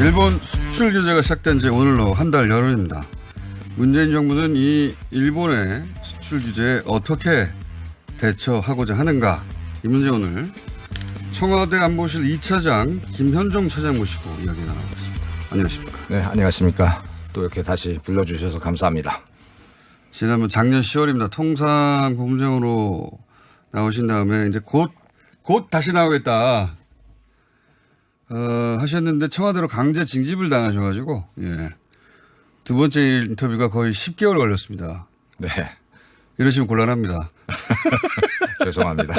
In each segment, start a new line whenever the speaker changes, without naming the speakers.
일본 수출 규제가 시작된 지 오늘로 한 달 열흘입니다. 문재인 정부는 이 일본의 수출 규제에 어떻게 대처하고자 하는가, 이 문제 오늘 청와대 안보실 2차장 김현종 차장 모시고 이야기 나눠보겠습니다. 안녕하십니까?
네, 안녕하십니까. 또 이렇게 다시 불러주셔서 감사합니다.
지난번 작년 10월입니다. 통상고문장으로 나오신 다음에 이제 곧 다시 나오겠다 하셨는데 청와대로 강제 징집을 당하셔가지고, 예. 두 번째 인터뷰가 거의 10개월 걸렸습니다.
네.
이러시면 곤란합니다.
죄송합니다.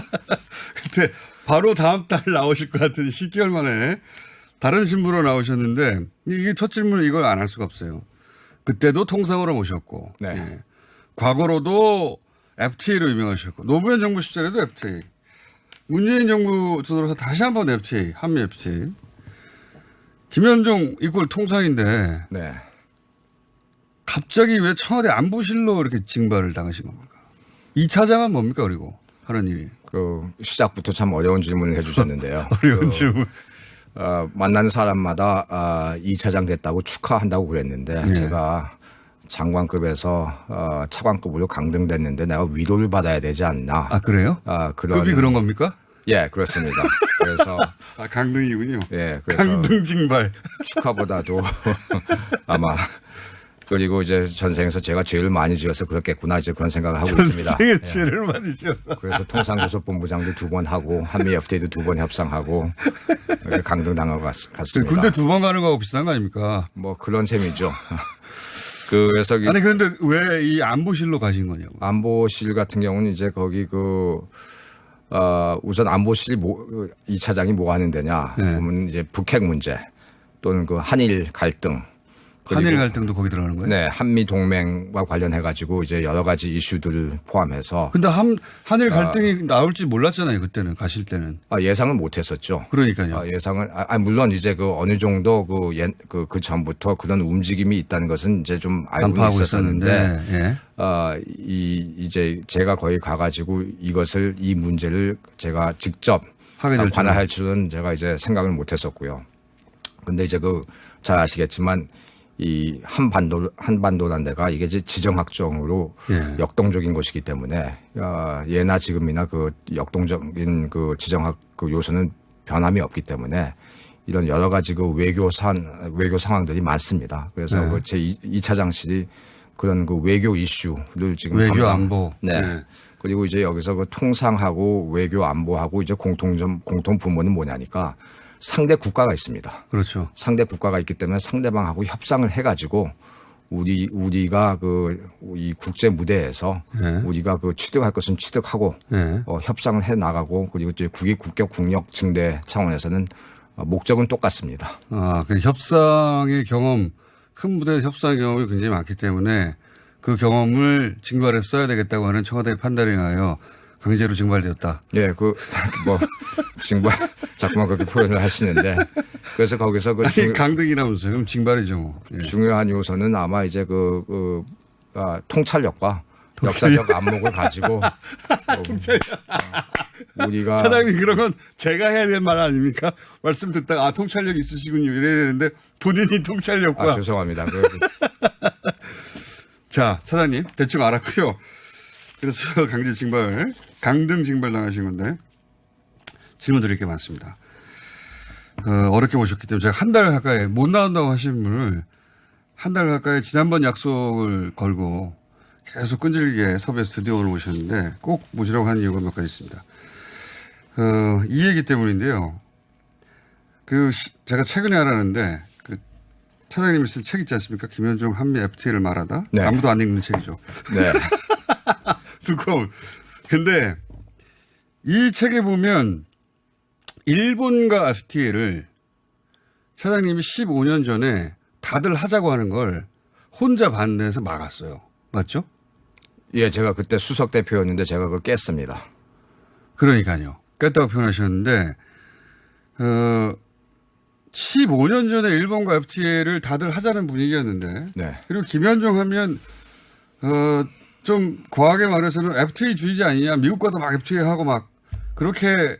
그때 바로 다음 달 나오실 것 같은 10개월 만에 다른 신부로 나오셨는데, 이게 첫 질문은 이걸 안 할 수가 없어요. 그때도 통상으로 모셨고,
네.
예. 과거로도 FTA로 유명하셨고, 노무현 정부 시절에도 FTA, 문재인 정부 들어서 다시 한번 FTA, 한미 FTA. 김현종 이꼴 통상인데,
네.
갑자기 왜 청와대 안보실로 이렇게 징발을 당하신 겁니까? 이 차장은 뭡니까, 그리고 하는 일이?
그 시작부터 참 어려운 질문을 해주셨는데요.
어려운 질문.
만나는 사람마다 2차장 됐다고 축하한다고 그랬는데
네.
제가 장관급에서 차관급으로 강등됐는데 내가 위로를 받아야 되지 않나.
아, 그래요? 급이 그런 겁니까?
예, 그렇습니다. 그래서
강등이군요.
예, 그래서
강등 징발.
축하보다도 아마 그리고 이제 전생에서 제가 죄를 많이 지어서 그렇겠구나 이제 그런 생각을 하고 있습니다.
전생에
예.
죄를 많이 지어서.
그래서 통상교섭본부장도 2번 하고 한미 FTA도 2번 협상하고 이렇게 강등당하고 갔습니다.
군대 2번 가는 거하고 비슷한 거 아닙니까?
뭐 그런 셈이죠. 그래서
아니, 그런데 왜 이 안보실로 가신 거냐고.
안보실 같은 경우는 이제 거기 우선 안보실 2차장이 뭐 하는 데냐.
네.
보면 이제 북핵 문제 또는 그 한일 갈등.
한일 갈등도 거기 들어가는 거예요?
네, 한미 동맹과 관련해 가지고 이제 여러 가지 이슈들을 포함해서
근데 한일 갈등이 나올지 몰랐잖아요, 그때는, 가실 때는.
예상은 못 했었죠.
그러니까요.
예상은 물론 이제 어느 정도 그 전부터 그런 움직임이 있다는 것은 이제 좀 알고
간파하고
있었는데
예.
이제 제가 거기 가가지고 이 문제를 제가 직접
하게 될
관할할 줄은 제가 이제 생각을 못 했었고요. 근데 이제 잘 아시겠지만 이 한반도란 데가 이게 이제 지정학적으로
예.
역동적인 곳이기 때문에 예나 지금이나 그 역동적인 그 지정학 그 요소는 변함이 없기 때문에 이런 여러 가지 그 외교 상황들이 많습니다. 그래서
네.
제 2차장실이 그런 그 외교 이슈를 지금
외교 안보.
네.
네.
그리고 이제 여기서 그 통상하고 외교 안보하고 이제 공통 부문은 뭐냐니까 상대 국가가 있습니다.
그렇죠.
상대 국가가 있기 때문에 상대방하고 협상을 해가지고 우리가 이 국제 무대에서
네.
우리가 취득할 것은 취득하고
네.
협상을 해 나가고 그리고 이제 국격 국력 증대 차원에서는 목적은 똑같습니다.
그 협상의 경험, 큰 무대 협상 경험이 굉장히 많기 때문에 그 경험을 징발해 써야 되겠다고 하는 청와대의 판단에 의하여 강제로 징발되었다.
예, 징발, 자꾸만 그렇게 표현을 하시는데. 그래서 거기서
강등이라면서요. 그럼 징발이죠, 뭐. 예.
중요한 요소는 아마 이제 통찰력과 역사적 안목을 가지고. 우리가.
차장님, 그런 건 제가 해야 될 말 아닙니까? 말씀 듣다가, 통찰력 있으시군요. 이래야 되는데, 본인이 통찰력과.
죄송합니다.
자, 차장님, 대충 알았고요. 그래서 강등 징발 당하신 건데, 질문 드릴 게 많습니다. 어렵게 모셨기 때문에 제가 한 달 가까이 못 나온다고 하신 분을 한 달 가까이 지난번 약속을 걸고 계속 끈질기게 섭외해서 드디어 오늘 모셨는데 꼭 모시라고 한 이유가 몇 가지 있습니다. 이 얘기 때문인데요. 제가 최근에 알았는데 차장님이 쓴 책 있지 않습니까? 김현종 한미 FTA를 말하다.
네.
아무도 안 읽는 책이죠.
네.
두꺼운. 근데 이 책에 보면 일본과 FTA를 차장님이 15년 전에 다들 하자고 하는 걸 혼자 반대해서 막았어요. 맞죠?
예, 제가 그때 수석 대표였는데 제가 그걸 깼습니다.
그러니까요. 깼다고 표현하셨는데 15년 전에 일본과 FTA를 다들 하자는 분위기였는데
네.
그리고 김현종 하면 좀 과하게 말해서는 FTA 주의자 아니냐. 미국과도 막 FTA 하고 막 그렇게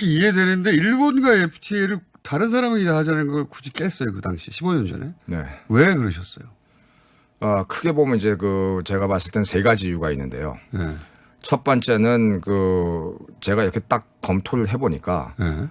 이해되는데 일본과 FTA를 다른 사람이 다 하자는 걸 굳이 깼어요. 그 당시 15년 전에.
네.
왜 그러셨어요?
크게 보면 이제 제가 봤을 땐 세 가지 이유가 있는데요.
네.
첫 번째는 제가 이렇게 딱 검토를 해보니까
네.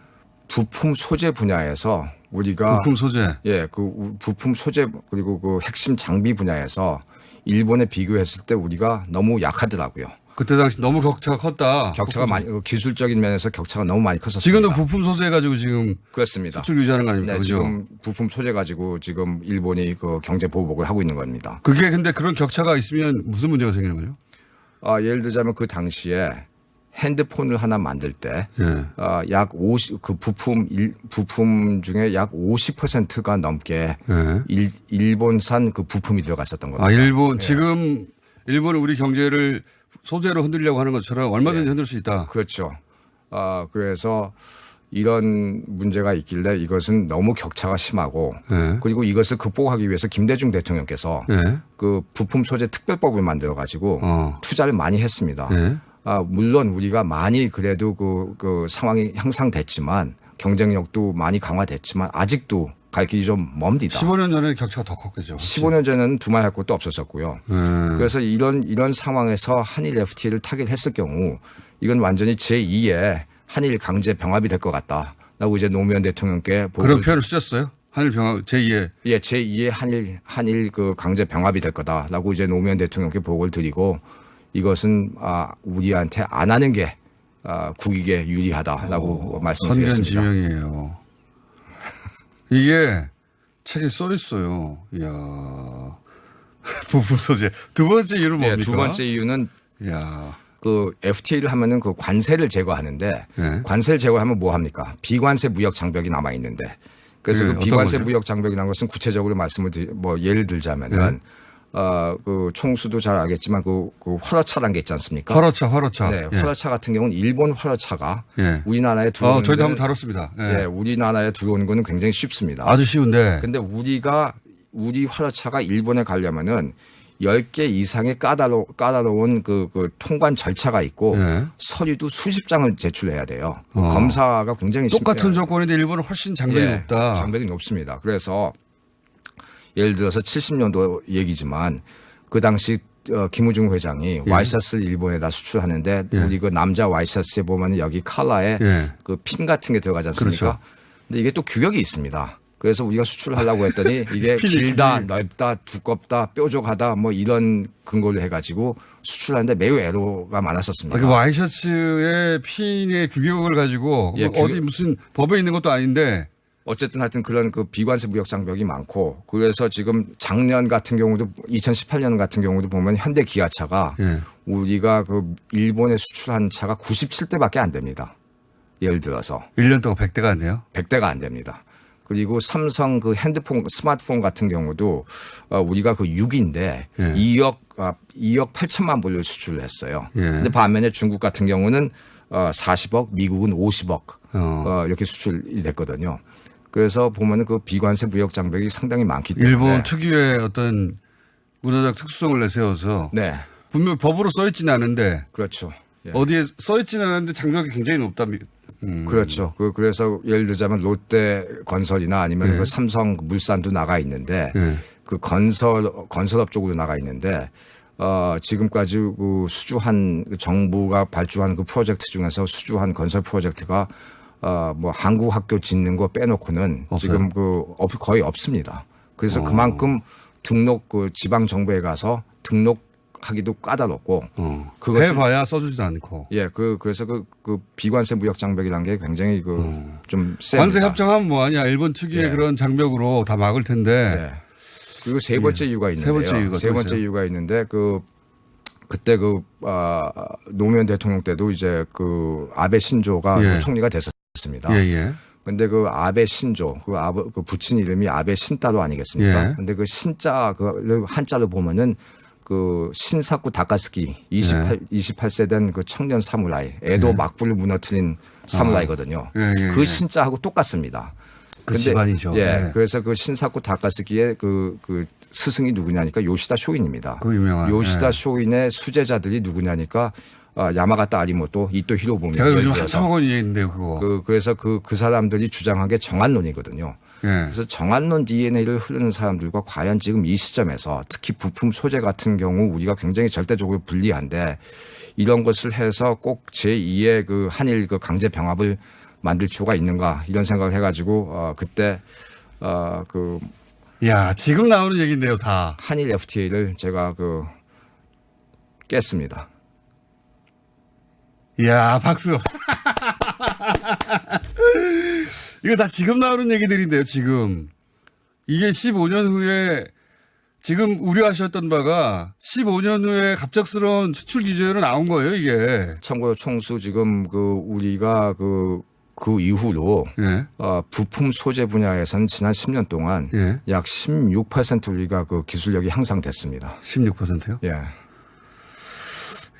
부품 소재 분야에서 우리가
부품 소재.
예, 부품 소재 그리고 핵심 장비 분야에서 일본에 비교했을 때 우리가 너무 약하더라고요.
그때 당시 너무 격차가 컸다.
격차가 많이 기술적인 면에서 격차가 너무 많이 컸었습니다.
지금도 부품 소재 가지고 지금
그렇습니다.
수출 유지하는 거 아닙니까?
네,
그죠?
지금 부품 소재 가지고 지금 일본이 경제 보복을 하고 있는 겁니다.
그게 근데 그런 격차가 있으면 무슨 문제가 생기는 거죠?
예를 들자면 그 당시에 핸드폰을 하나 만들 때,
예.
약 50, 부품 중에 약 50%가 넘게
예.
일본산 그 부품이 들어갔었던 겁니다.
일본, 지금 일본은 우리 경제를 소재로 흔들려고 하는 것처럼 얼마든지 흔들 수 있다.
그렇죠. 그래서 이런 문제가 있길래 이것은 너무 격차가 심하고
예.
그리고 이것을 극복하기 위해서 김대중 대통령께서
예.
그 부품 소재 특별법을 만들어 가지고 투자를 많이 했습니다.
예.
물론 우리가 많이 그래도 그 상황이 향상됐지만 경쟁력도 많이 강화됐지만 아직도 갈 길이 좀 멉니다.
15년 전에 격차가 더 컸겠죠.
15년 전에는 두말할 것도 없었었고요. 그래서 이런 상황에서 한일 FTA를 타결했을 경우 이건 완전히 제2의 한일 강제 병합이 될 것 같다라고 이제 노무현 대통령께
그런 표현을 쓰셨어요? 한일 병합 제2의
예, 제2의 한일 그 강제 병합이 될 거다라고 이제 노무현 대통령께 보고를 드리고 이것은 우리한테 안 하는 게 국익에 유리하다라고 말씀드렸습니다.
선견지명이에요. 이게 책에 써 있어요. 이야. 부품 소재. 두 번째 이유는 뭡니까?
네, 두 번째 이유는
이야.
그 FTA를 하면은 그 관세를 제거하는데
네.
관세를 제거하면 뭐 합니까? 비관세 무역 장벽이 남아 있는데 그래서 그 비관세 무역 장벽이라는 것은 구체적으로 예를 들자면은 그 총수도 잘 알겠지만 그 화로차라는 게 있지 않습니까?
화로차.
네,
예.
화로차 같은 경우는 일본 화로차가
예.
우리나라에 들어오는
저희도 한번 다뤘습니다. 예.
네, 우리나라에 들어오는 거는 굉장히 쉽습니다.
아주 쉬운데.
근데 우리 화로차가 일본에 가려면은 10개 이상의 까다로운 그 통관 절차가 있고
예.
서류도 수십 장을 제출해야 돼요. 검사가 굉장히
똑같은 조건인데 일본은 훨씬 장벽이 높다.
장벽이 높습니다. 그래서 예를 들어서 70년도 얘기지만 그 당시 김우중 회장이 와이셔츠를 일본에다 수출하는데 우리 그 남자 와이셔츠에 보면 여기 컬러에 그 핀 같은 게 들어가지 않습니까?
그렇죠.
근데 이게 또 규격이 있습니다. 그래서 우리가 수출하려고 했더니 이게 길다, 넓다, 두껍다, 뾰족하다 뭐 이런 근거를 해가지고 수출하는데 매우 애로가 많았었습니다.
그 와이셔츠의 핀의 규격을 가지고 어디 무슨 법에 있는 것도 아닌데
어쨌든 하여튼 그런 그 비관세 무역 장벽이 많고 그래서 지금 작년 같은 경우도 2018년 같은 경우도 보면 현대 기아차가 우리가 그 일본에 수출한 차가 97대밖에 안 됩니다. 예를 들어서
1년 동안 100대가 안 돼요?
100대가 안 됩니다. 그리고 삼성 그 핸드폰, 스마트폰 같은 경우도 우리가 그 6인데 2억 8천만 불을 수출을 했어요. 근데 반면에 중국 같은 경우는 40억, 미국은 50억 이렇게 수출이 됐거든요. 그래서 보면은 그 비관세 무역 장벽이 상당히 많기 때문에
일본 특유의 어떤 문화적 특수성을 내세워서
네.
분명 법으로 써 있지는 않은데
그렇죠. 예.
어디에 써 있지는 않은데 장벽이 굉장히 높답니다.
그렇죠. 그래서 예를 들자면 롯데 건설이나 아니면 그 삼성 물산도 나가 있는데 그 건설업 쪽으로 나가 있는데 지금까지 그 수주한 정부가 발주한 그 프로젝트 중에서 수주한 건설 프로젝트가 뭐 한국 학교 짓는 거 빼놓고는 없어요? 지금 거의 없습니다. 그래서 그만큼 그 지방 정부에 가서 등록하기도 까다롭고 그것을
해봐야 써주지도 않고.
예, 그래서 그 비관세 무역 장벽이라는 게 굉장히 좀 셉니다.
관세 협정하면 뭐하냐 일본 특유의 그런 장벽으로 다 막을 텐데.
그리고 세 번째 이유가 있는데요. 세 번째 이유가 있는데 그때 노무현 대통령 때도 이제 아베 신조가 총리가 됐었습니다. 근데 그 아베 신조, 그 부친 이름이 아베 신따로 아니겠습니까? 근데 그 신자를 한자로 보면은 그 신사쿠 다카스키 28세 된 그 청년 사무라이, 에도 막부를 무너뜨린 사무라이거든요. 그 신자하고 똑같습니다.
그 집안이죠.
그래서 그 신사쿠 다카스키의 그 스승이 누구냐니까 요시다 쇼인입니다.
그 유명한.
요시다 쇼인의 수제자들이 누구냐니까 야마가타 아리모토, 이토 히로부미.
제가 요즘 한참 하고 있는데요, 그거.
그래서 그 사람들이 주장한 게 정한론이거든요.
예.
그래서 정한론 DNA를 흐르는 사람들과 과연 지금 이 시점에서 특히 부품 소재 같은 경우 우리가 굉장히 절대적으로 불리한데 이런 것을 해서 꼭 제2의 그 한일 그 강제 병합을 만들 필요가 있는가 이런 생각을 해가지고 그때
야, 지금 나오는 얘기인데요, 다.
한일 FTA를 제가 깼습니다.
이야, 박수. 이거 다 지금 나오는 얘기들인데요, 지금. 이게 15년 후에 지금 우려하셨던 바가 15년 후에 갑작스러운 수출 규제로 나온 거예요, 이게.
참고로 총수 지금 우리가 그 이후로
예.
부품 소재 분야에서는 지난 10년 동안
예.
약 16% 우리가 그 기술력이 향상됐습니다.
16%요?
예.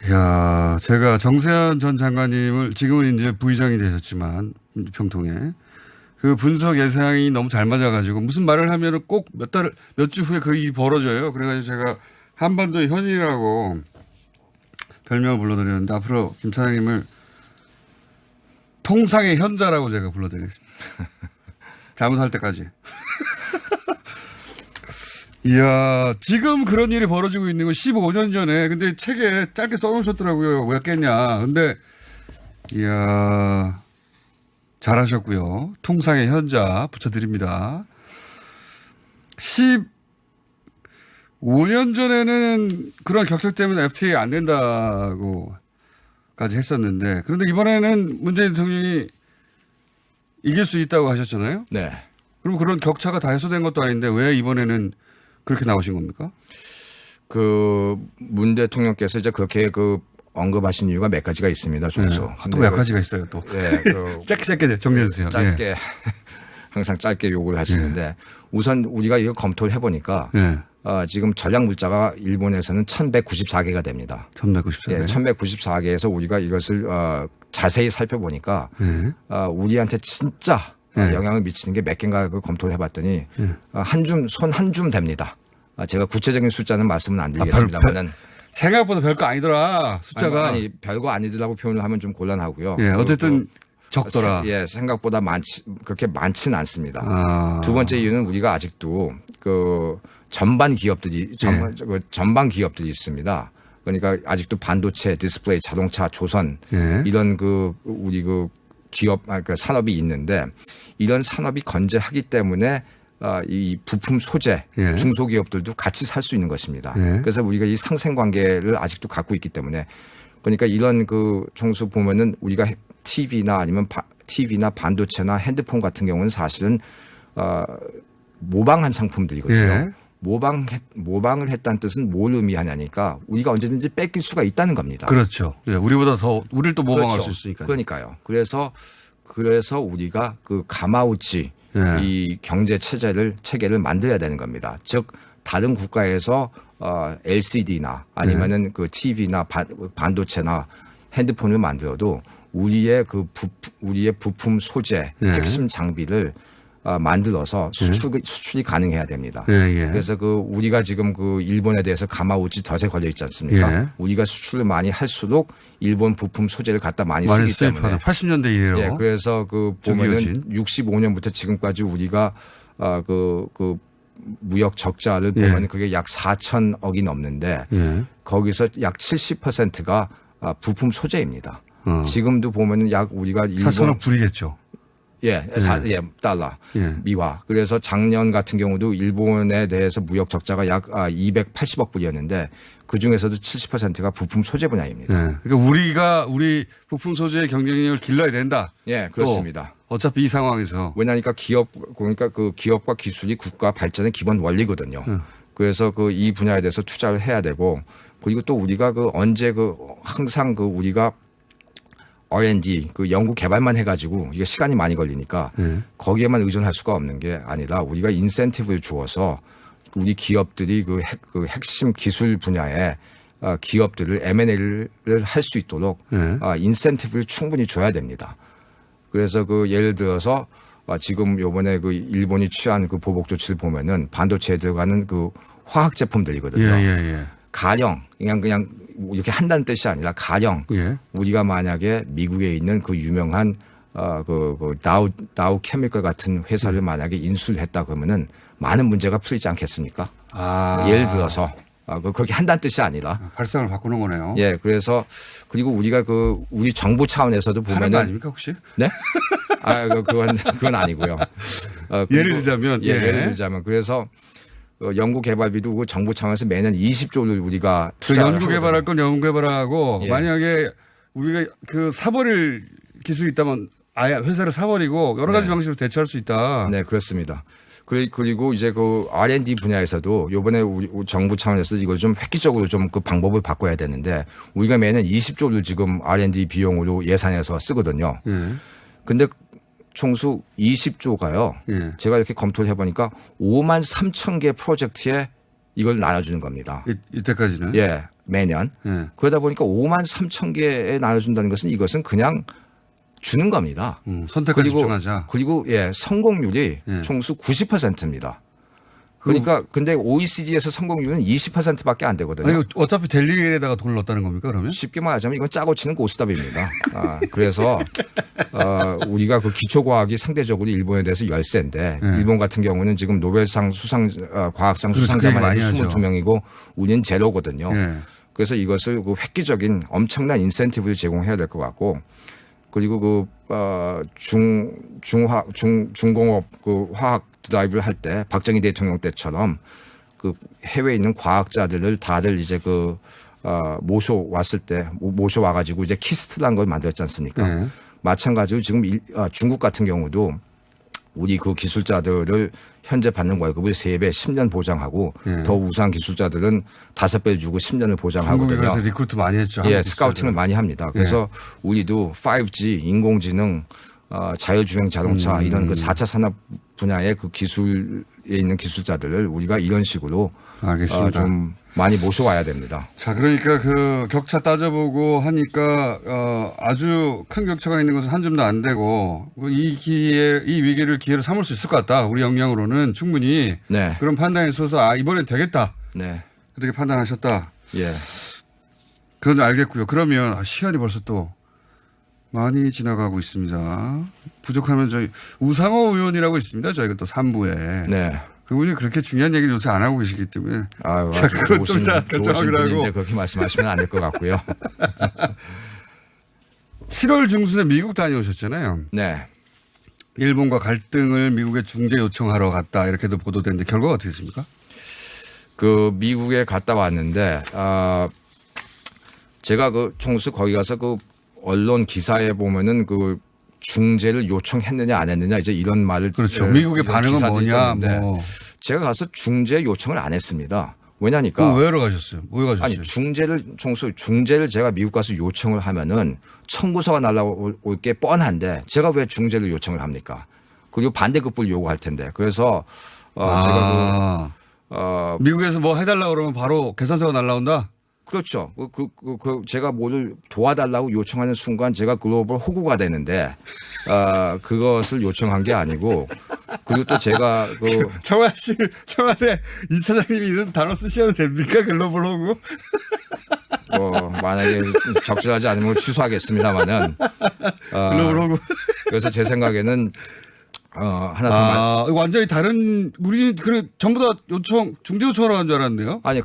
이야, 제가 정세현 전 장관님을 지금은 이제 부의장이 되셨지만 평통에 그 분석 예상이 너무 잘 맞아가지고 무슨 말을 하면은 꼭 몇 주 후에 그 일이 벌어져요. 그래가지고 제가 한반도 현이라고 별명을 불러드렸는데 앞으로 김 차장님을 통상의 현자라고 제가 불러드리겠습니다. 잘못할 때까지. 이야, 지금 그런 일이 벌어지고 있는 건 15년 전에. 근데 책에 짧게 써놓으셨더라고요. 왜 깼냐. 근데, 이야, 잘하셨고요. 통상의 현자 붙여드립니다. 15년 전에는 그런 격차 때문에 FTA 안 된다고까지 했었는데, 그런데 이번에는 문재인 대통령이 이길 수 있다고 하셨잖아요.
네.
그럼 그런 격차가 다 해소된 것도 아닌데 왜 이번에는 그렇게 나오신 겁니까?
문 대통령께서 이제 그렇게 언급하신 이유가 몇 가지가 있습니다. 총수.
네. 또 몇 가지가 있어요, 또.
네.
짧게 정리해 주세요.
짧게
예.
항상 짧게 요구를 하시는데 우선 우리가 이거 검토를 해보니까
예.
지금 전략 물자가 일본에서는 1194개가 됩니다.
1194개.
예, 1194개에서 우리가 이것을 자세히 살펴보니까 우리한테 진짜 영향을 미치는 게 몇 개인가 검토를 해봤더니 손 한 줌 됩니다. 제가 구체적인 숫자는 말씀은 안 드리겠습니다만은
생각보다 별거 아니더라 숫자가.
아니 별거 아니더라고 표현을 하면 좀 곤란하고요.
예, 어쨌든 적더라.
예, 생각보다 그렇게 많지는 않습니다. 두 번째 이유는 우리가 아직도 전반 기업들이 전반 기업들이 있습니다. 그러니까 아직도 반도체, 디스플레이, 자동차, 조선 이런 우리 기업, 산업이 있는데 이런 산업이 건재하기 때문에 이 부품 소재 중소기업들도 같이 살 수 있는 것입니다. 그래서 우리가 이 상생 관계를 아직도 갖고 있기 때문에 그러니까 이런 총수 보면은 우리가 TV나 아니면 TV나 반도체나 핸드폰 같은 경우는 사실은 모방한 상품들이거든요. 모방을 했다는 뜻은 뭘 의미하냐니까 우리가 언제든지 뺏길 수가 있다는 겁니다.
그렇죠. 예, 우리보다 더 우리를 또 모방할
그렇죠.
수 있으니까.
그러니까요. 그래서 우리가 가마우치 이 경제 체계를 만들어야 되는 겁니다. 즉 다른 국가에서 LCD나 아니면은 TV나 반도체나 핸드폰을 만들어도 우리의 부품 소재 핵심 장비를 만들어서 수출이 가능해야 됩니다. 그래서 우리가 지금 일본에 대해서 가마우치 덫에 걸려 있지 않습니까? 우리가 수출을 많이 할수록 일본 부품 소재를 갖다 많이 쓰기 때문에
80년대 이래로.
예, 그래서 보면은 65년부터 지금까지 우리가 무역 적자를 보면 그게 약 4천억이 넘는데 거기서 약 70%가 부품 소재입니다. 지금도 보면은 약 우리가
4천억 불이겠죠.
달러, 미화. 그래서 작년 같은 경우도 일본에 대해서 무역 적자가 약 280억 불이었는데 그 중에서도 70%가 부품 소재 분야입니다.
그러니까 우리 부품 소재의 경쟁력을 길러야 된다.
예, 그렇습니다.
어차피 이 상황에서.
왜냐니까 그러니까 기업과 기술이 국가 발전의 기본 원리거든요. 그래서 이 분야에 대해서 투자를 해야 되고 그리고 또 우리가 항상 우리가 R&D 연구 개발만 해가지고 이게 시간이 많이 걸리니까 거기에만 의존할 수가 없는 게 아니라 우리가 인센티브를 주어서 우리 기업들이 핵심 기술 분야에 기업들을 M&A를 할 수 있도록 인센티브를 충분히 줘야 됩니다. 그래서 예를 들어서 지금 요번에 일본이 취한 보복 조치를 보면은 반도체에 들어가는 화학 제품들이거든요. 가령 그냥 이렇게 한다는 뜻이 아니라 가령
예.
우리가 만약에 미국에 있는 그 유명한 그 다우 케미컬 같은 회사를 만약에 인수를 했다 그러면은 많은 문제가 풀리지 않겠습니까? 예를 들어서 그렇게 한다는 뜻이 아니라
발상을 바꾸는 거네요.
예, 그래서 그리고 우리가 우리 정부 차원에서도
하는 거
보면은
아닙니까 혹시?
네? 그건 아니고요.
예를 들자면
예를 들자면 그래서 연구개발비도 그 정부 차원에서 매년 20조를 우리가 투자를
연구개발할 건 연구개발하고
예.
만약에 우리가 그 사버릴 기술이 있다면 아예 회사를 사버리고 여러 가지 방식으로 대처할 수 있다.
네, 그렇습니다. 그리고 이제 그 R&D 분야에서도 요번에 우리 정부 차원에서 이걸 좀 획기적으로 좀 그 방법을 바꿔야 되는데 우리가 매년 20조를 지금 R&D 비용으로 예산에서 쓰거든요.
예.
근데 총수 20조가요.
예.
제가 이렇게 검토를 해보니까 5만 3천 개 프로젝트에 이걸 나눠주는 겁니다.
이때까지는.
예, 매년.
예.
그러다 보니까 5만 3천 개에 나눠준다는 것은 이것은 그냥 주는 겁니다.
선택까지 집중하자.
그리고 예, 성공률이
예.
총수 90%입니다. 그러니까 근데 OECD에서 성공률은 20%밖에 안 되거든요.
아니, 어차피 될 일에다가 돈을 넣었다는 겁니까 그러면?
쉽게 말하자면 이건 짜고 치는 고스톱입니다. 그래서 우리가 그 기초과학이 상대적으로 일본에 대해서 열세인데 일본 같은 경우는 지금 노벨상 과학상
그렇죠.
수상자만
많이
해도
하죠.
22명이고 우리는 제로거든요.
예.
그래서 이것을 그 획기적인 엄청난 인센티브를 제공해야 될 것 같고 그리고 중공업 그 화학 드라이브를 할 때 박정희 대통령 때처럼 그 해외에 있는 과학자들을 다들 이제 모셔와가지고 이제 키스트라는 걸 만들었지 않습니까?
네.
마찬가지로 지금 중국 같은 경우도 우리 그 기술자들을 현재 받는 월급을 3배 10년 보장하고 더 우수한 기술자들은 5배 주고 10년을 보장하거든요.
중국에 가서 리크루트 많이 했죠.
예, 스카우팅을 많이 합니다. 그래서 우리도 5G, 인공지능, 자율주행 자동차 이런 그 4차 산업 분야의 그 기술에 있는 기술자들을 우리가 이런 식으로
알겠습니다.
좀 많이 모셔와야 됩니다.
자, 그러니까 그 격차 따져보고 하니까 아주 큰 격차가 있는 것은 한 줌도 안 되고 이 위기를 기회로 삼을 수 있을 것 같다. 우리 역량으로는 충분히
네.
그런 판단에 있어서 이번엔 되겠다.
네.
그렇게 판단하셨다.
예.
그건 알겠고요. 그러면 시간이 벌써 또 많이 지나가고 있습니다. 부족하면 저희 우상호 의원이라고 있습니다. 저희가 또 3부에.
네.
그분이 그렇게 중요한 얘기를 요새 안 하고 계시기 때문에.
아유,
자, 그건 좀 이따
좋으신
결정하기로 하고.
분인데 그렇게 말씀하시면 안 될 것 같고요.
7월 중순에 미국 다녀오셨잖아요.
네.
일본과 갈등을 미국에 중재 요청하러 갔다 이렇게도 보도됐는데 결과가 어떻게 됐습니까?
그 미국에 갔다 왔는데 제가 그 총수 거기 가서 그 언론 기사에 보면은 그 중재를 요청했느냐 안 했느냐 이제 이런 말을
그렇죠. 미국의
이런
반응은
기사들이
뭐냐
있었는데
뭐.
제가 가서 중재 요청을 안 했습니다. 왜냐니까
그럼 왜로 가셨어요? 왜 가셨어요?
아니 중재를 제가 미국 가서 요청을 하면은 청구서가 날라올 게 뻔한데 제가 왜 중재를 요청을 합니까? 그리고 반대급부를 요구할 텐데 그래서 제가
미국에서 뭐 해달라고 그러면 바로 계산서가 날라온다?
그렇죠. 제가 뭐를 도와달라고 요청하는 순간 제가 글로벌 호구가 되는데, 그것을 요청한 게 아니고, 그리고 또 제가 청와대
이 차장님이 이런 단어 쓰셔도 됩니까? 글로벌 호구?
만약에 적절하지 않으면 취소하겠습니다만은,
글로벌 호구.
그래서 제 생각에는, 하나 더
이거 완전히 다른, 우리, 전부 다 중재 요청하러 간 줄 알았는데요?
아니,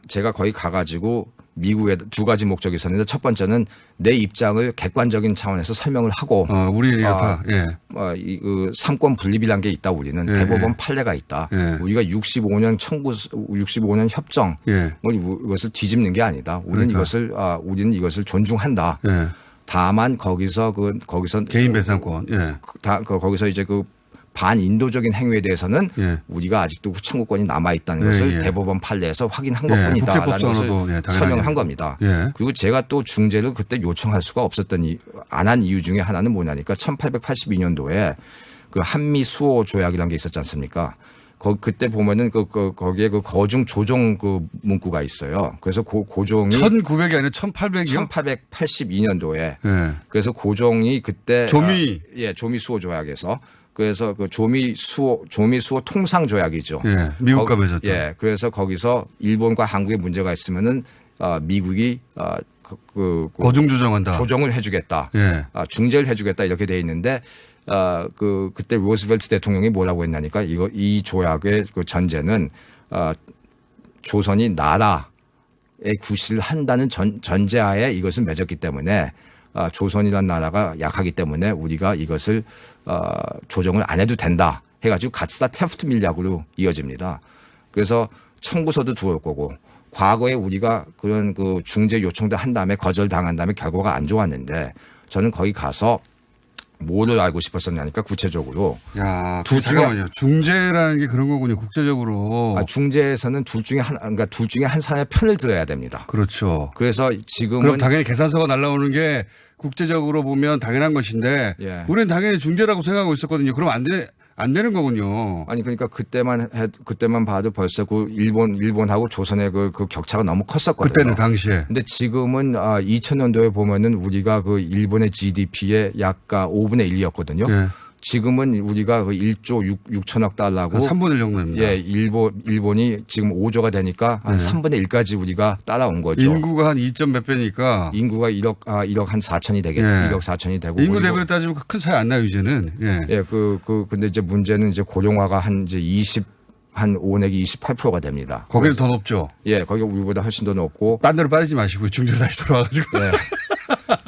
제가 거기 가가지고 미국에 두 가지 목적이 있었는데 첫 번째는 내 입장을 객관적인 차원에서 설명을 하고.
우리 예.
그 삼권 분립이란 게 있다 우리는. 대법원 판례가 있다. 우리가 65년 협정. 이것을 뒤집는 게 아니다. 우리는 우리는 이것을 존중한다. 다만 거기서
개인 배상권.
거기서 이제 그 반인도적인 행위에 대해서는 우리가 아직도 청구권이 남아있다는 것을 대법원 판례에서 확인한 것뿐이다라는 것을 설명한 겁니다. 그리고 제가 또 중재를 그때 요청할 수가 안 한 이유 중에 하나는 뭐냐니까 1882년도에 그 한미 수호 조약이라는 게 있었지 않습니까? 그때 보면은 거기에 그 거중 조정 그 문구가 있어요. 그래서 고종이
1900이 아니라 1800이요?
1882년도에
예.
그래서 고종이 그때
조미.
조미 수호 조약에서 그래서 그 조미 수호 통상 조약이죠.
예. 미국과 맺었다.
예. 그래서 거기서 일본과 한국에 문제가 있으면은 미국이
거중 조정한다.
조정을 해주겠다.
예.
중재를 해주겠다 이렇게 돼 있는데 그때 루스벨트 대통령이 뭐라고 했냐니까 이 조약의 그 전제는 조선이 나라의 구실을 한다는 전제하에 이것을 맺었기 때문에 조선이라는 나라가 약하기 때문에 우리가 이것을 조정을 안 해도 된다 해가지고 가츠다 테프트 밀약으로 이어집니다. 그래서 청구서도 들어올 거고 과거에 우리가 그런 그 중재 요청도 한 다음에 거절당한 다음에 결과가 안 좋았는데 저는 거기 가서 뭐를 알고 싶었었냐니까 구체적으로.
야, 잠깐만요. 중재라는 게 그런 거군요. 국제적으로.
중재에서는 둘 중에 한 사람의 편을 들어야 됩니다.
그렇죠.
그래서 지금은
그럼 당연히 계산서가 날라오는 게 국제적으로 보면 당연한 것인데
예.
우리는 당연히 중재라고 생각하고 있었거든요. 그럼 안 되는 거군요.
아니 그러니까 그때만 봐도 벌써 그 일본하고 조선의 그 격차가 너무 컸었거든요.
그때는 당시에.
근데 지금은 2000년도에 보면은 우리가 그 일본의 GDP의 약간 5분의 1이었거든요.
예.
지금은 우리가 그 1조 6천억 달러고
3분의 1 정도입니다.
예, 일본이 지금 5조가 되니까 한 3분의 1까지 우리가 따라온 거죠.
인구가 한 2점 몇 배니까.
인구가 1억 한 4천이 되겠죠.
예.
1억 4천이 되고.
인구 대비로 따지면 큰 차이 안 나요, 이제는. 예.
예, 근데 이제 문제는 이제 고령화가 한 5 내기 28%가 됩니다.
거기는 더 높죠.
예, 거기가 우리보다 훨씬 더 높고.
딴 데로 빠지지 마시고요. 중재로 다시 돌아와가지고.
예.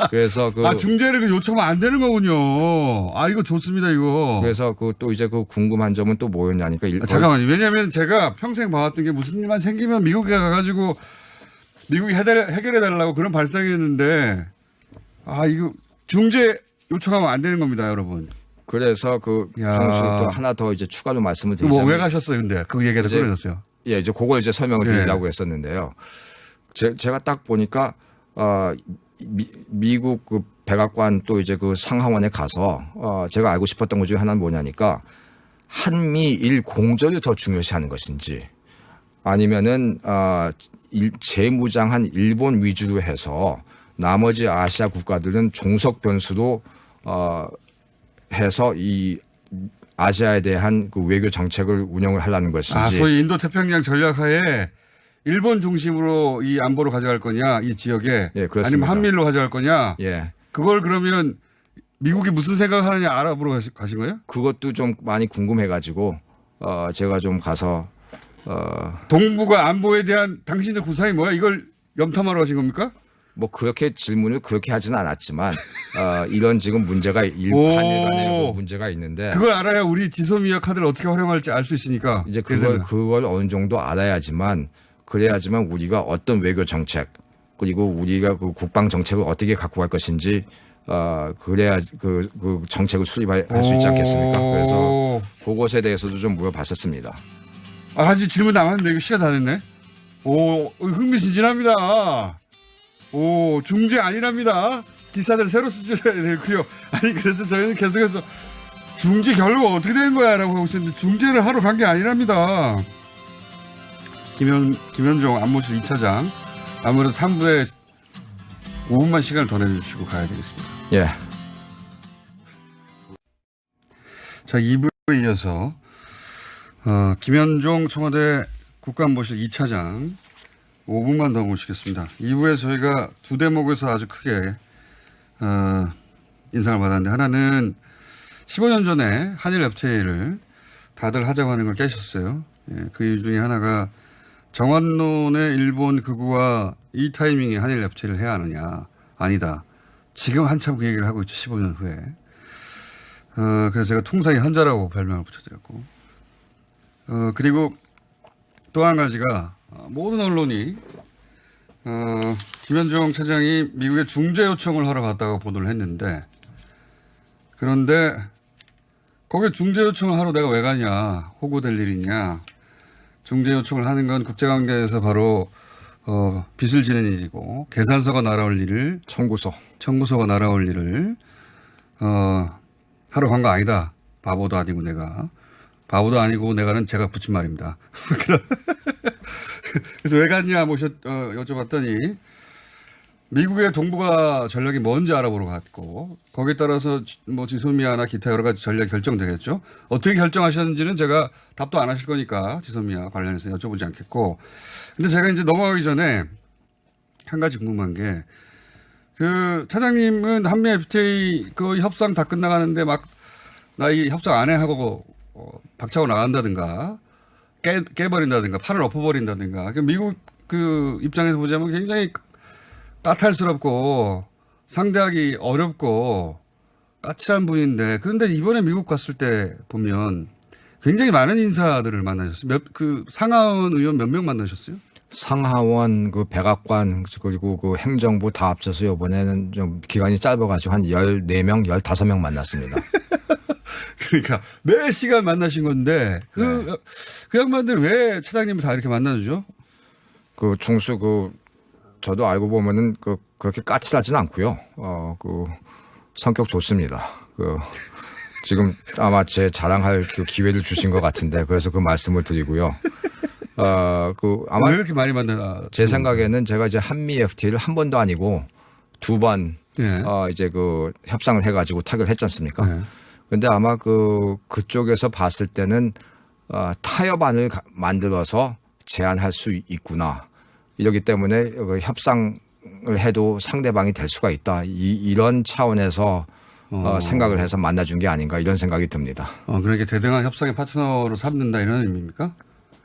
그래서
중재를 요청하면 안 되는 거군요. 이거 좋습니다, 이거.
그래서 또 이제 궁금한 점은 또 뭐였냐니까.
잠깐만요. 왜냐하면 제가 평생 봐왔던 게 무슨 일만 생기면 미국에 가가지고 미국이 해결해달라고 그런 발상이었는데 이거 중재 요청하면 안 되는 겁니다, 여러분.
그래서 정수또 하나 더 이제 추가로 말씀을 드리자면.
왜 가셨어요, 근데? 그 얘기가 끊어졌어요.
예, 이제 그걸 이제 설명을 드리려고 했었는데요. 제가 딱 보니까, 미국 그 백악관 또 이제 그 상하원에 가서, 제가 알고 싶었던 것 중에 하나는 뭐냐니까, 한미일 공조를 더 중요시 하는 것인지, 아니면은, 재무장한 일본 위주로 해서 나머지 아시아 국가들은 종속 변수로, 해서 이 아시아에 대한 그 외교 정책을 운영을 하려는 것인지.
소위 인도 태평양 전략하에 일본 중심으로 이 안보로 가져갈 거냐, 이 지역에.
예, 그렇습니다.
아니면 한미일로 가져갈 거냐.
예.
그걸 그러면 미국이 무슨 생각을 하느냐 알아보러 가신 거예요?
그것도 좀 많이 궁금해가지고, 제가 좀 가서,
동북아 안보에 대한 당신들 구상이 뭐야? 이걸 염탐하러 가신 겁니까?
뭐 그렇게 질문을 그렇게 하지는 않았지만 이런 지금 문제가 한일 간에 문제가 있는데
그걸 알아야 우리 지소미아 카드를 어떻게 활용할지 알 수 있으니까
이제 그걸 어느 정도 알아야지만 그래야지만 우리가 어떤 외교 정책 그리고 우리가 그 국방 정책을 어떻게 갖고 갈 것인지 그래야 그 정책을 수립할 수 있지 않겠습니까? 그래서 그것에 대해서도 좀 물어봤었습니다.
아직 질문 남았는데 이거 시간 다 됐네. 흥미진진합니다. 중재 아니랍니다. 기사들 새로 쓰셔야 되고요. 그래서 저희는 계속해서 중재 결과 어떻게 된 거야? 라고 하고 있었는데 중재를 하러 간 게 아니랍니다. 김현종 안보실 2차장. 아무래도 3부에 5분만 시간을 더 내주시고 가야 되겠습니다.
예.
자, 2부에 이어서, 김현종 청와대 국가안보실 2차장 5분만 더 모시겠습니다. 2부에 저희가 두 대목에서 아주 크게 인상을 받았는데 하나는 15년 전에 한일 FTA를 다들 하자고 하는 걸 깨셨어요. 예, 그 이유 중에 하나가 정원론의 일본 극우와 이 타이밍에 한일 FTA를 해야 하느냐. 아니다. 지금 한참 그 얘기를 하고 있죠. 15년 후에. 그래서 제가 통상의 현자라고 별명을 붙여드렸고. 그리고 또 한 가지가 모든 언론이 김현종 차장이 미국에 중재 요청을 하러 갔다고 보도를 했는데 그런데 거기에 중재 요청을 하러 내가 왜 가냐 호구될 일이냐 중재 요청을 하는 건 국제관계에서 바로 빚을 지는 일이고 계산서가 날아올 일을 청구서가 날아올 일을 하러 간 거 아니다 바보도 아니고 내가 바보도 아니고 내가는 제가 붙인 말입니다. 그래서 왜 갔냐 여쭤봤더니 미국의 동북아 전략이 뭔지 알아보러 갔고 거기에 따라서 뭐 지소미아나 기타 여러 가지 전략이 결정되겠죠. 어떻게 결정하셨는지는 제가 답도 안 하실 거니까 지소미아 관련해서 여쭤보지 않겠고. 근데 제가 이제 넘어가기 전에 한 가지 궁금한 게 그 차장님은 한미 FTA 그 협상 다 끝나가는데 막 나 이 협상 안 해 하고 박차고 나간다든가 깨버린다든가 판을 엎어버린다든가 미국 그 입장에서 보자면 굉장히 까탈스럽고 상대하기 어렵고 까칠한 분인데 그런데 이번에 미국 갔을 때 보면 굉장히 많은 인사들을 만나셨어요. 그 상하원 의원 몇 명 만나셨어요?
상하원, 그 백악관, 그리고 그 행정부 다 합쳐서 이번에는 좀 기간이 짧아가지고 한 14명, 15명 만났습니다.
그러니까 매 시간 만나신 건데 그 양반들 왜 차장님을 다 이렇게 만나주죠?
그 중수 저도 알고 보면은 그렇게 까칠하진 않고요. 그 성격 좋습니다. 지금 아마 제 자랑할 그 기회를 주신 것 같은데 그래서 그 말씀을 드리고요. 아마
왜 그렇게 많이 만나?
제 생각에는 제가 이제 한미 FTA를 한 번도 아니고 두 번 이제 그 협상을 해가지고 타결했지 않습니까?
네.
근데 아마 그쪽에서 봤을 때는 타협안을 만들어서 제안할 수 있구나. 이러기 때문에 협상을 해도 상대방이 될 수가 있다. 이런 차원에서 생각을 해서 만나준 게 아닌가 이런 생각이 듭니다.
그러니까 대등한 협상의 파트너로 삼는다 이런 의미입니까?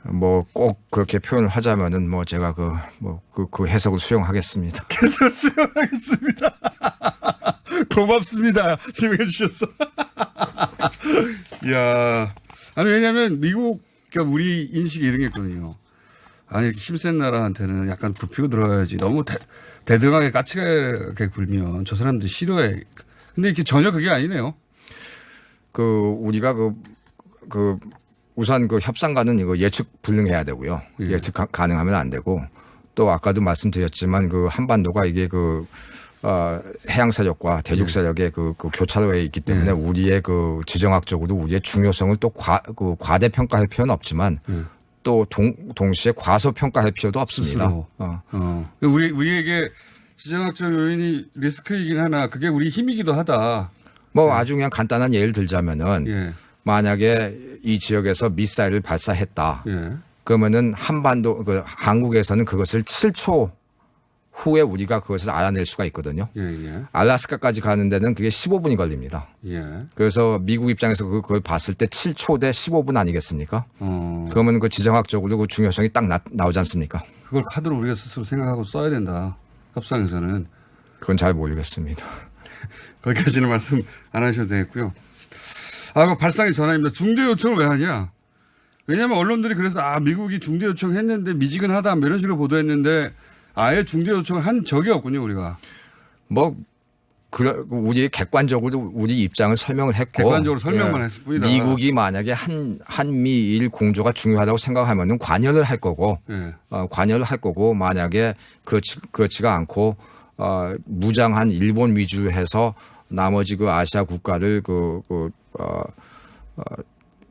뭐 꼭 그렇게 표현을 하자면은 뭐 제가 그 해석을 수용하겠습니다.
해석을 수용하겠습니다. 고맙습니다. 지명해 주셔서. 이야. 아니, 왜냐면 미국, 그러니까 우리 인식이 이런 게 있거든요. 아니, 이렇게 힘센 나라한테는 약간 굽히고 들어가야지. 너무 대등하게 까칠하게 굴면 저 사람들 싫어해. 근데 이렇게 전혀 그게 아니네요.
우리가 우선 협상가는 이거 예측 불능해야 되고요. 예측 가능하면 안 되고 또 아까도 말씀드렸지만 한반도가 이게 해양 세력과 대륙 세력의 교차로에 있기 때문에 우리의 지정학적으로 우리의 중요성을 또 과대평가할 필요는 없지만 또 동시에 과소평가할 필요도 없습니다.
우리에게 지정학적 요인이 리스크이긴 하나 그게 우리 힘이기도 하다.
아주 그냥 간단한 예를 들자면은 만약에 이 지역에서 미사일을 발사했다. 그러면은 한국에서는 그것을 7초 후에 우리가 그것을 알아낼 수가 있거든요. 알라스카까지 가는 데는 그게 15분이 걸립니다. 그래서 미국 입장에서 그걸 봤을 때 7초 대 15분 아니겠습니까? 그러면 지정학적으로 그 중요성이 딱 나오지 않습니까?
그걸 카드로 우리가 스스로 생각하고 써야 된다. 협상에서는.
그건 잘 모르겠습니다.
거기까지는 말씀 안 하셔도 되겠고요. 발상의 전환입니다. 중대 요청을 왜 하냐? 왜냐하면 언론들이 그래서 미국이 중대 요청했는데 미지근하다 이런 식으로 보도했는데 아예 중대 요청을 한 적이 없군요, 우리가.
우리 객관적으로 우리 입장을 설명을 했고.
객관적으로 설명만 했을 뿐이다.
미국이 만약에 한미일 공조가 중요하다고 생각하면은 관여를 할 거고, 관여를 할 거고, 만약에 그렇지가 않고, 무장한 일본 위주로 해서 나머지 아시아 국가를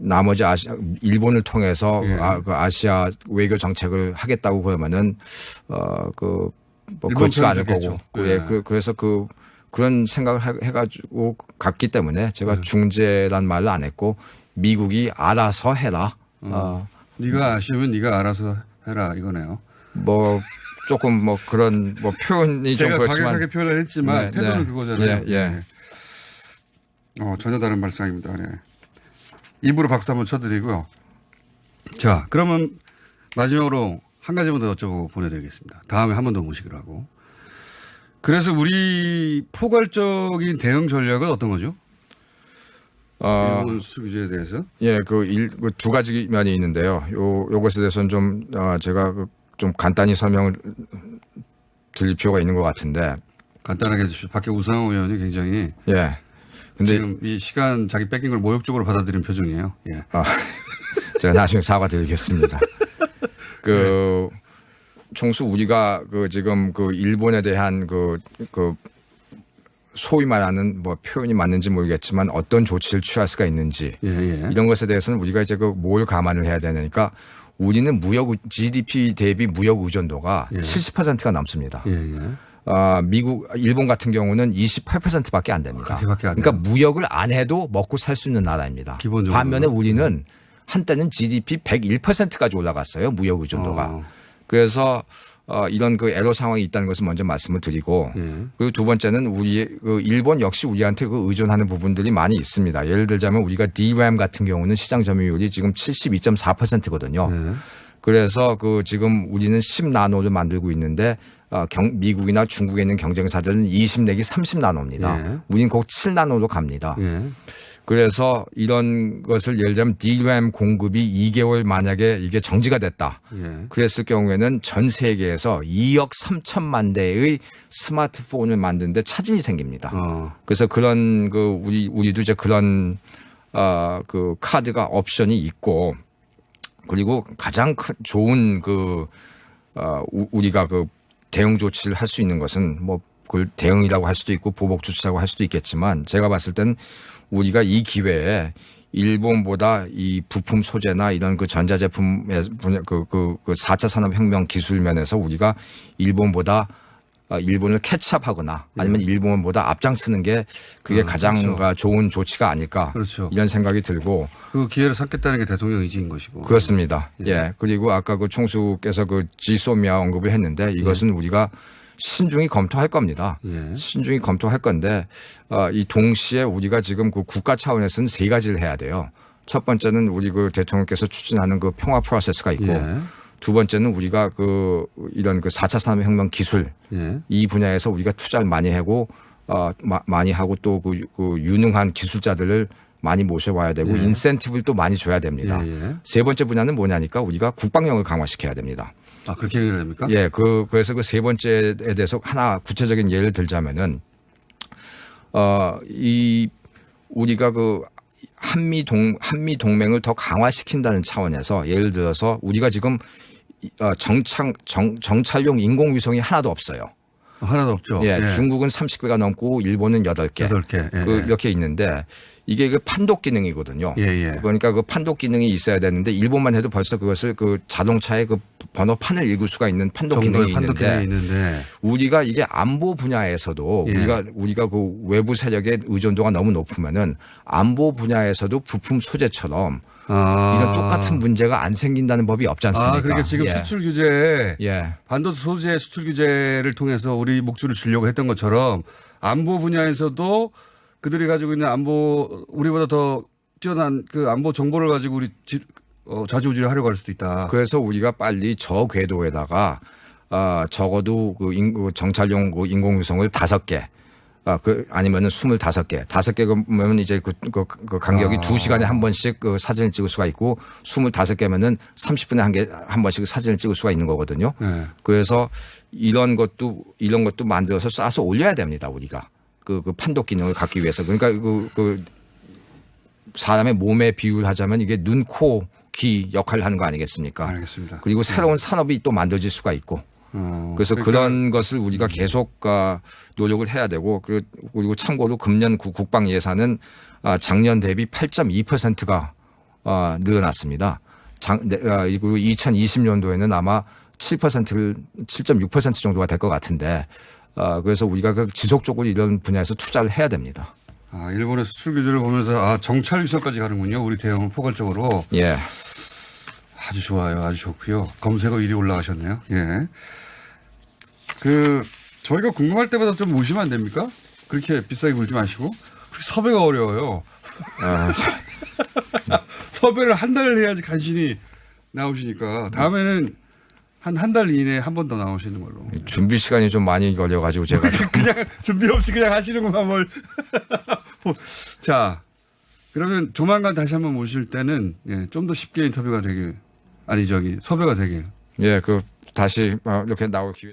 나머지 일본을 통해서 아시아 외교 정책을 하겠다고 그러면은 그렇지가 않을 거고. 그래서 그런 생각을 해가지고 갔기 때문에 제가 중재란 말을 안 했고 미국이 알아서 해라.
네가 아쉬우면 네가 알아서 해라 이거네요.
조금 그런 표현이 좀 그렇지만
제가 과격하게 표현을 했지만 태도는 그거잖아요. 전혀 다른 발상입니다. 입으로 박수 한번 쳐드리고요. 자, 그러면 마지막으로 한 가지만 더 여쭤보고 보내드리겠습니다. 다음에 한 번 더 모시기로 하고. 그래서 우리 포괄적인 대응 전략은 어떤 거죠? 일본 수출 규제에 대해서?
두 가지 면이 있는데요. 요것에 대해서는 제가 좀 간단히 설명을 드릴 필요가 있는 것 같은데.
간단하게 해주시죠. 밖에 우상호 의원이 굉장히.
근데
지금 이 시간 자기 뺏긴 걸 모욕적으로 받아들인 표정이에요.
제가 나중에 사과드리겠습니다. 총수 우리가 지금 일본에 대한 소위 말하는 뭐 표현이 맞는지 모르겠지만 어떤 조치를 취할 수가 있는지
예, 예.
이런 것에 대해서는 우리가 이제 그 뭘 감안을 해야 되니까 우리는 GDP 대비 무역 의존도가
예.
70%가 넘습니다.
예, 예.
일본 같은 경우는 28%밖에 안 됩니다.
그렇게밖에 안
그러니까 무역을 안 해도 먹고 살 수 있는 나라입니다.
기본적으로.
반면에 우리는 한때는 GDP 101%까지 올라갔어요. 무역 의존도가. 그래서 이런 그 애로 상황이 있다는 것을 먼저 말씀을 드리고
예.
그리고 두 번째는 우리 그 일본 역시 우리한테 그 의존하는 부분들이 많이 있습니다. 예를 들자면 우리가 DRAM 같은 경우는 시장 점유율이 지금 72.4%거든요.
예.
그래서 그 지금 우리는 10나노를 만들고 있는데 미국이나 중국에 있는 경쟁사들은 20 내지 30나노입니다.
예.
우리는 곧 7나노로 갑니다.
예.
그래서 이런 것을 예를 들자면 DRAM 공급이 2개월 만약에 이게 정지가 됐다.
예.
그랬을 경우에는 전 세계에서 2억 3천만 대의 스마트폰을 만드는데 차질이 생깁니다. 그래서 그런 그 우리도 이제 그런 그 카드가 옵션이 있고 그리고 가장 좋은 그 우리가 그 대응 조치를 할 수 있는 것은 뭐 그걸 대응이라고 할 수도 있고 보복 조치라고 할 수도 있겠지만 제가 봤을 땐 우리가 이 기회에 일본보다 이 부품 소재나 이런 그 전자제품의 그 4차 산업혁명 기술 면에서 우리가 일본보다 일본을 캐치업하거나 아니면 일본보다 앞장서는 게 그게 가장
그렇죠.
좋은 조치가 아닐까
그렇죠.
이런 생각이 들고
그 기회를 삼겠다는 게 대통령 의지인 것이고.
그렇습니다. 예. 그리고 아까 그 총수께서 그 지소미아 언급을 했는데 이것은 우리가 신중히 검토할 겁니다.
예.
신중히 검토할 건데 이 동시에 우리가 지금 그 국가 차원에서는 세 가지를 해야 돼요. 첫 번째는 우리 그 대통령께서 추진하는 그 평화 프로세스가 있고
예.
두 번째는 우리가 그 이런 그 4차 산업혁명 기술
예.
이 분야에서 우리가 투자를 많이 하고 많이 하고 또 그 유능한 기술자들을 많이 모셔와야 되고
예.
인센티브를 또 많이 줘야 됩니다.
예, 예.
세 번째 분야는 뭐냐니까 우리가 국방력을 강화시켜야 됩니다.
아, 그렇게 얘기를 됩니까?
예, 그래서 그 세 번째에 대해서 하나 구체적인 예를 들자면은, 우리가 그 한미 동맹을 더 강화시킨다는 차원에서 예를 들어서 우리가 지금 정찰용 인공위성이 하나도 없어요.
하나도 없죠.
예, 중국은 30개가 넘고 일본은 8개.
8개. 예.
이렇게 있는데 이게 그 판독 기능이거든요.
예, 예.
그러니까 그 판독 기능이 있어야 되는데 일본만 해도 벌써 그것을 그 자동차의 그 번호판을 읽을 수가 있는 판독 기능이 있는데 우리가 이게 안보 분야에서도
예.
우리가 그 외부 세력의 의존도가 너무 높으면은 안보 분야에서도 부품 소재처럼 이런 똑같은 문제가 안 생긴다는 법이 없지 않습니까?
그러니까 지금
예.
수출 규제,
예.
반도체 소재 수출 규제를 통해서 우리 목줄을 주려고 했던 것처럼 안보 분야에서도 그들이 가지고 있는 안보 우리보다 더 뛰어난 그 안보 정보를 가지고 우리 좌지우지를 하려고 할 수도 있다.
그래서 우리가 빨리 저 궤도에다가 적어도 그 정찰용 그 인공위성을 5개. 아니면은 25개. 5개 그러면 이제 그 간격이 2시간에 한 번씩 그 사진을 찍을 수가 있고 25개면은 30분에 한 번씩 사진을 찍을 수가 있는 거거든요.
네.
그래서 이런 것도 만들어서 쏴서 올려야 됩니다. 우리가. 그 판독 기능을 갖기 위해서. 그러니까 그 사람의 몸에 비유를 하자면 이게 눈, 코, 귀 역할을 하는 거 아니겠습니까?
알겠습니다.
그리고 새로운 산업이 또 만들어질 수가 있고. 그래서
그러니까
그런 것을 우리가 계속 노력을 해야 되고 그리고 참고로 금년 국방 예산은 작년 대비 8.2%가 늘어났습니다. 그리고 2020년도에는 아마 7.6% 정도가 될 것 같은데 그래서 우리가 지속적으로 이런 분야에서 투자를 해야 됩니다.
일본의 수출 규제를 보면서 정찰 위성까지 가는군요. 우리 대응은 포괄적으로.
예.
아주 좋아요. 아주 좋고요. 검색어 1위 올라가셨네요. 예. 저희가 궁금할 때마다 좀 모시면 안 됩니까? 그렇게 비싸게 굴지 마시고. 섭외가 어려워요. 섭외를 한 달을 해야지 간신히 나오시니까 다음에는 한 달 이내에 한 번 더 나오시는 걸로.
준비 시간이 좀 많이 걸려가지고 제가
그냥 준비 없이 그냥 하시는구만 뭘. 자, 그러면 조만간 다시 한번 모실 때는 좀 더 쉽게 인터뷰가 되길 섭외가 되길.
다시 이렇게 나올 기회.